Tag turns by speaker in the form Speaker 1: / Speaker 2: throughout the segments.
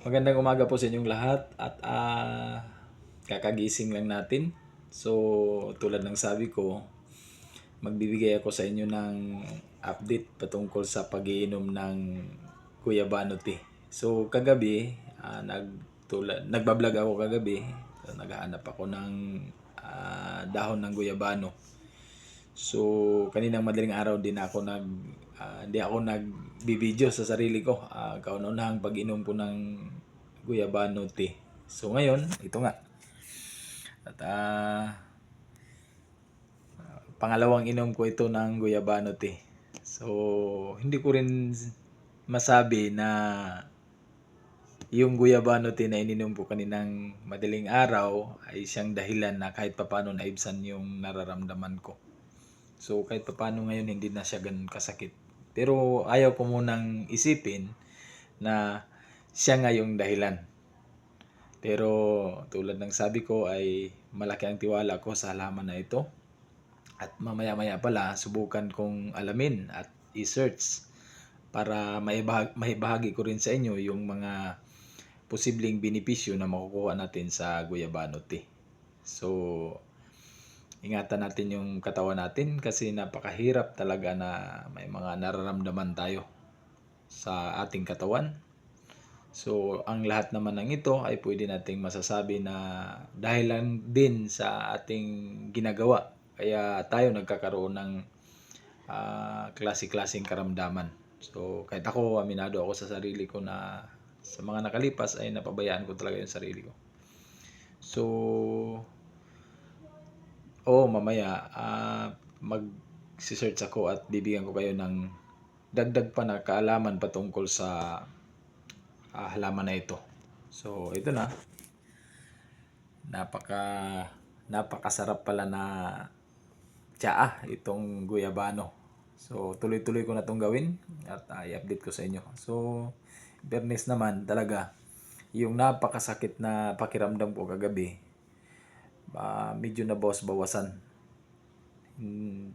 Speaker 1: Magandang umaga po sa inyong lahat at kakagising lang natin. So, tulad ng sabi ko, magbibigay ako sa inyo ng update patungkol sa pag-iinom ng Guyabano tea. So, kagabi, nagbablog ako kagabi. So, naghahanap ako ng dahon ng Guyabano. So, kaninang madaling araw din ako hindi ako nagbibideo sa sarili ko. Kauna-unahang pag-inom ko ng Guyabano tea. So, ngayon, ito nga. At pangalawang inom ko ito ng Guyabano tea. So, hindi ko rin masabi na yung Guyabano tea na ininom ko kaninang madaling araw ay siyang dahilan na kahit papano naibsan yung nararamdaman ko. So, kahit papano ngayon hindi na siya ganun kasakit. Pero ayaw ko munang isipin na siya nga yung dahilan. Pero tulad ng sabi ko ay malaki ang tiwala ko sa halaman na ito. At mamaya-maya pala subukan kong alamin at i-search para maibahagi ko rin sa inyo yung mga posibleng benepisyo na makukuha natin sa Guyabano tea. So, ingatan natin yung katawan natin kasi napakahirap talaga na may mga nararamdaman tayo sa ating katawan. So, ang lahat naman ng ito ay pwede nating masasabi na dahil lang din sa ating ginagawa. Kaya tayo nagkakaroon ng klase-klaseng karamdaman. So, kahit ako, aminado ako sa sarili ko na sa mga nakalipas ay napabayaan ko talaga yung sarili ko. So, mamaya mag-search ako at bibigyan ko kayo ng dagdag pa na kaalaman patungkol sa halaman na ito. So, ito na. Napakasarap pala na tsaa itong Guyabano. So, tuloy-tuloy ko na itong gawin at i-update ko sa inyo. So, fairness naman talaga, yung napakasakit na pakiramdam ko kagabi, medyo nabawas-bawasan.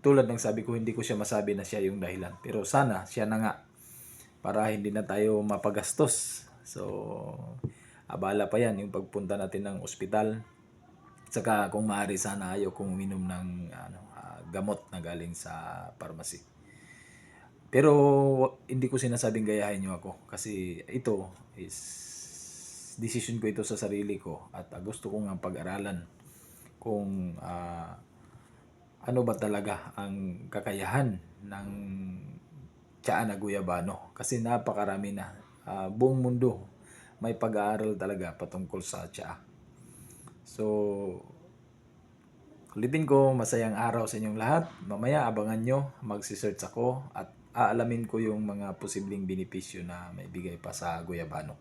Speaker 1: Tulad ng sabi ko, hindi ko siya masabi na siya yung dahilan. Pero sana, siya na nga. Para hindi na tayo mapagastos. So, abala pa yan yung pagpunta natin ng ospital. Saka kung maaari sana ayaw kong uminom ng gamot na galing sa pharmacy. Pero hindi ko sinasabing gayahin nyo ako kasi ito is decision ko ito sa sarili ko at gusto ko nga pag-aralan kung ano ba talaga ang kakayahan ng tsaa na Guyabano kasi napakarami na buong mundo may pag-aaral talaga patungkol sa tsaa. So, ulitin ko, masayang araw sa inyong lahat. Mamaya abangan nyo, magsisearch ako at aalamin ko yung mga posibleng benepisyo na may bigay pa sa Guyabano.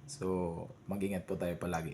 Speaker 1: So, mag-ingat po tayo palagi.